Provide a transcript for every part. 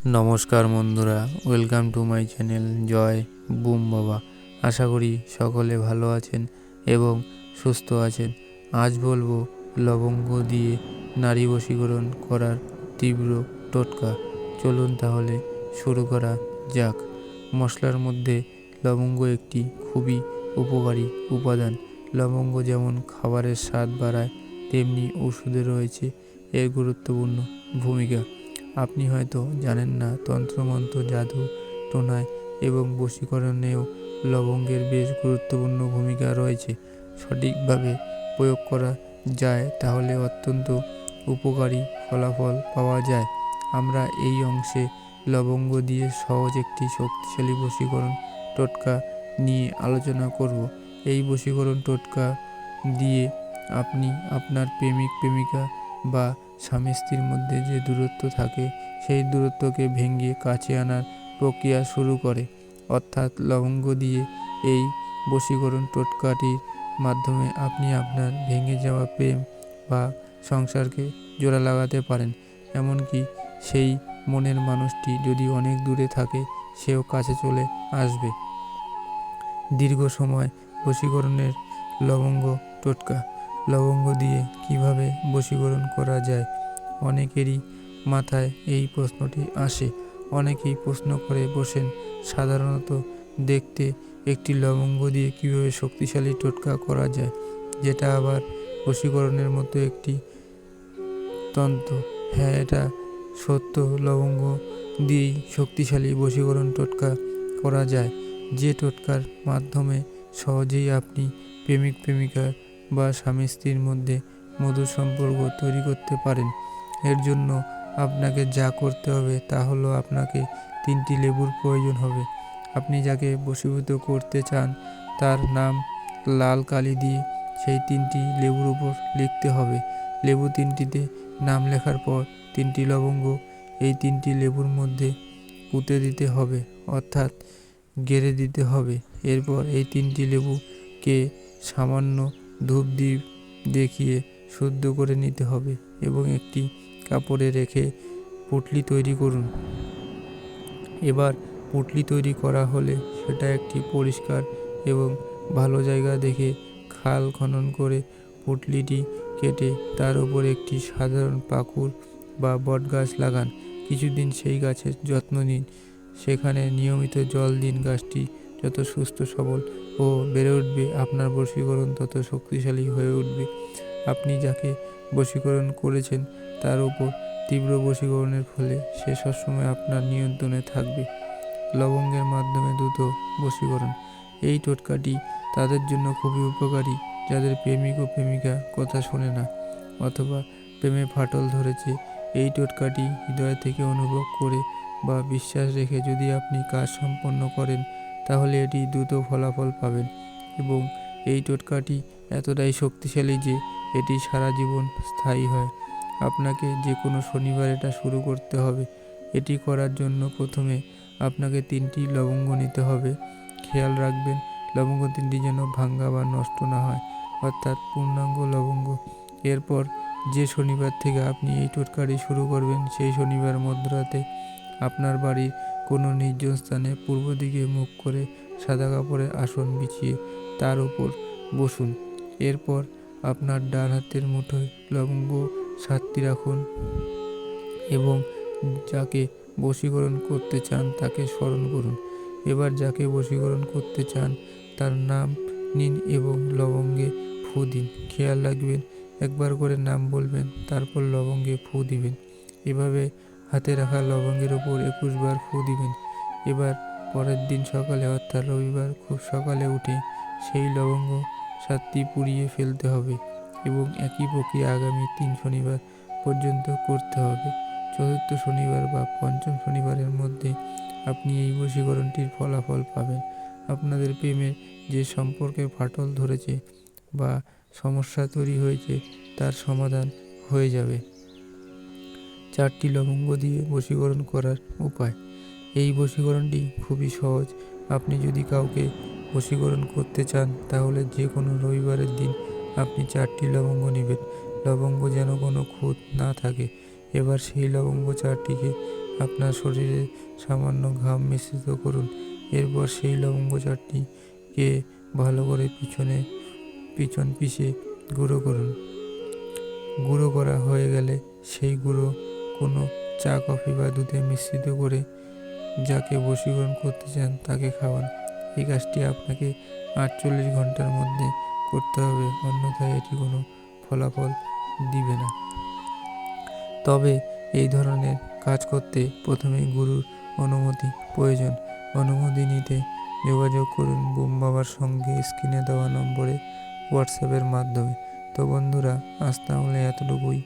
নমস্কার বন্ধুরা, welcome to my channel Jai boom Baba. আশা করি সকলে ভালো আছেন এবং সুস্থ আছেন। আজ বলবো লবঙ্গ দিয়ে নারী বশীকরণ করার তীব্র টোটকা। চলুন তাহলে শুরু করা যাক। মশলার মধ্যে লবঙ্গ একটি খুবই উপকারী উপাদান। লবঙ্গ যেমন খাবারের স্বাদ বাড়ায়, তেমনি ওষুধে রয়েছে এর গুরুত্বপূর্ণ ভূমিকা। আপনি হয়তো জানেন না, তন্ত্রমন্ত্র, জাদু টোনায় এবং বশীকরণেও লবঙ্গের বেশ গুরুত্বপূর্ণ ভূমিকা রয়েছে। সঠিকভাবে প্রয়োগ করা যায় তাহলে অত্যন্ত উপকারী ফলাফল পাওয়া যায়। আমরা এই অংশে লবঙ্গ দিয়ে সহজ একটি শক্তিশালী বশীকরণ টোটকা নিয়ে আলোচনা করব। এই বশীকরণ টোটকা দিয়ে আপনি আপনার প্রেমিক প্রেমিকা বা স্বামী স্ত্রীর মধ্যে যে দূরত্ব থাকে সেই দূরত্বকে ভেঙে কাছে আনার প্রক্রিয়া শুরু করে। অর্থাৎ লবঙ্গ দিয়ে এই বশীকরণ টোটকাটির মাধ্যমে আপনি আপনার ভেঙে যাওয়া প্রেম বা সংসারকে জোড়া লাগাতে পারেন। এমনকি সেই মনের মানুষটি যদি অনেক দূরে থাকে, সেও কাছে চলে আসবে। দীর্ঘ সময় বশীকরণের লবঙ্গ টোটকা। লবঙ্গ দিয়ে কিভাবে বশীকরণ করা যায়? অনেকেরই মাথায় এই প্রশ্নটি আসে। অনেকেই প্রশ্ন করে বসেন, সাধারণত দেখতে একটি লবঙ্গ দিয়ে কিভাবে শক্তিশালী টোটকা করা যায়, যেটা আবার বশীকরণের মতো একটি তন্ত্র। হ্যাঁ, এটা সত্য। লবঙ্গ দিয়েই শক্তিশালী বশীকরণ টোটকা করা যায়, যে টোটকার মাধ্যমে সহজেই আপনি প্রেমিক প্রেমিকা বা স্বামী স্ত্রীর মধ্যে মধুর সম্পর্ক তৈরি করতে পারেন। এর জন্য আপনাকে যা করতে হবে তা হলো, আপনাকে 3টি লেবুর প্রয়োজন হবে। আপনি যাকে বশীভূত করতে চান তার নাম লাল কালি দিয়ে সেই 3টি লেবুর উপর লিখতে হবে। লেবু 3টিতে নাম লেখার পর 3টি লবঙ্গ এই 3টি লেবুর মধ্যে পুঁতে দিতে হবে, অর্থাৎ গেড়ে দিতে হবে। এরপর এই 3টি লেবুকে সামান্য ধূপ দ্বীপ দেখিয়ে শুদ্ধ করে নিতে হবে এবং একটি কাপড়ে রেখে পুঁটলি তৈরি করুন। এবার পুঁটলি তৈরি করা হলে সেটা একটি পরিষ্কার এবং ভালো জায়গা দেখে খাল খনন করে পুঁটলিটি কেটে তার উপর একটি সাধারণ পাকুড় বা বটগাছ লাগান। কিছুদিন সেই গাছের যত্ন নিন, সেখানে নিয়মিত জল দিন। গাছটি যত সুস্থ সবল ও বেড়ে উঠবে, আপনার বশীকরণ তত শক্তিশালী হয়ে উঠবে। আপনি যাকে বশীকরণ করেছেন তার উপর তীব্র বশীকরণের ফলে সে সবসময় আপনার নিয়ন্ত্রণে থাকবে। লবঙ্গের মাধ্যমে দ্রুত বশীকরণ। এই টোটকাটি তাদের জন্য খুবই উপকারী যাদের প্রেমিক ও প্রেমিকা কথা শোনে না অথবা প্রেমে ফাটল ধরেছে। এই টোটকাটি হৃদয় থেকে অনুভব করে বা বিশ্বাস রেখে যদি আপনি কাজ সম্পন্ন করেন, তাহলে এটি দ্রুত ফলাফল পাবেন। এবং এই টোটকাটি এতটাই শক্তিশালী যে এটি সারা জীবন স্থায়ী হয়। আপনাকে যে কোনো শনিবার এটা শুরু করতে হবে। এটি করার জন্য প্রথমে আপনাকে 3টি লবঙ্গ নিতে হবে। খেয়াল রাখবেন লবঙ্গ 3টি যেন ভাঙ্গা বা নষ্ট না হয়, অর্থাৎ পূর্ণাঙ্গ লবঙ্গ। এরপর যে শনিবার থেকে আপনি এই টোটকাটি শুরু করবেন, সেই শনিবার মধ্যরাতে আপনার বাড়ির কোনো নির্জন স্থানে পূর্ব দিকে মুখ করে সাদা কাপড়ের আসন বিছিয়ে তার উপর বসুন। এরপর আপনার ডান হাতের মুঠোয় লবঙ্গ 7টি রাখুন এবং যাকে বশীকরণ করতে চান তাকে স্মরণ করুন। এবার যাকে বশীকরণ করতে চান তার নাম নিন এবং লবঙ্গে ফু দিন। খেয়াল রাখবেন একবার করে নাম বলবেন, তারপর লবঙ্গে ফু দিবেন। এভাবে হাতে রাখা লবঙ্গের উপর 21 বার ফু দিবেন। এবার পরের দিন সকালে, অর্থাৎ রবিবার খুব সকালে উঠে সেই লবঙ্গ 7টি পুড়িয়ে ফেলতে হবে এবং একই প্রক্রিয়া আগামী 3 শনিবার পর্যন্ত করতে হবে। চতুর্থ শনিবার বা পঞ্চম শনিবারের মধ্যে আপনি এই বশীকরণটির ফলাফল পাবেন। আপনাদের প্রেমের যে সম্পর্কে ফাটল ধরেছে বা সমস্যা তৈরি হয়েছে তার সমাধান হয়ে যাবে। 4টি লবঙ্গ দিয়ে বশীকরণ করার উপায়। এই বশীকরণটি খুবই সহজ। আপনি যদি কাউকে বশীকরণ করতে চান তাহলে যে কোনো রবিবারের দিন আপনি 4টি লবঙ্গ নেবেন। লবঙ্গ যেন কোনো খুঁত না থাকে। এবার সেই লবঙ্গ 4টিকে আপনার শরীরে সামান্য ঘাম মিশ্রিত করুন। এরপর সেই লবঙ্গ চারটিকে ভালো করে পিছন পিষে গুঁড়ো করুন। গুঁড়ো করা হয়ে গেলে সেই গুঁড়ো কোনো চা, কফি বা দুধে মিশ্রিত করে যাকে বশীকরণ করতে চান তাকে খাওয়ান। এই কাজটি আপনাকে 48 ঘন্টার মধ্যে করতে হবে, অন্যথায় এটি কোনো ফলাফল দিবে না। তবে এই ধরনের কাজ করতে প্রথমেই গুরুর অনুমতি প্রয়োজন। অনুমতি নিতে যোগাযোগ করুন বুম বাবার সঙ্গে স্ক্রিনে দেওয়া নম্বরে হোয়াটসঅ্যাপের মাধ্যমে। তো বন্ধুরা, আজ তাহলে এতটুকুই।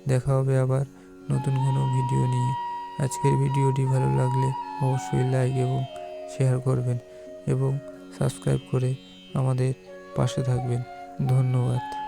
দেখা হবে আবার নতুন কোনো ভিডিও নিয়ে। আজকের ভিডিওটি ভালো লাগলে অবশ্যই লাইক এবং শেয়ার করবেন এবং সাবস্ক্রাইব করে আমাদের পাশে থাকবেন। ধন্যবাদ।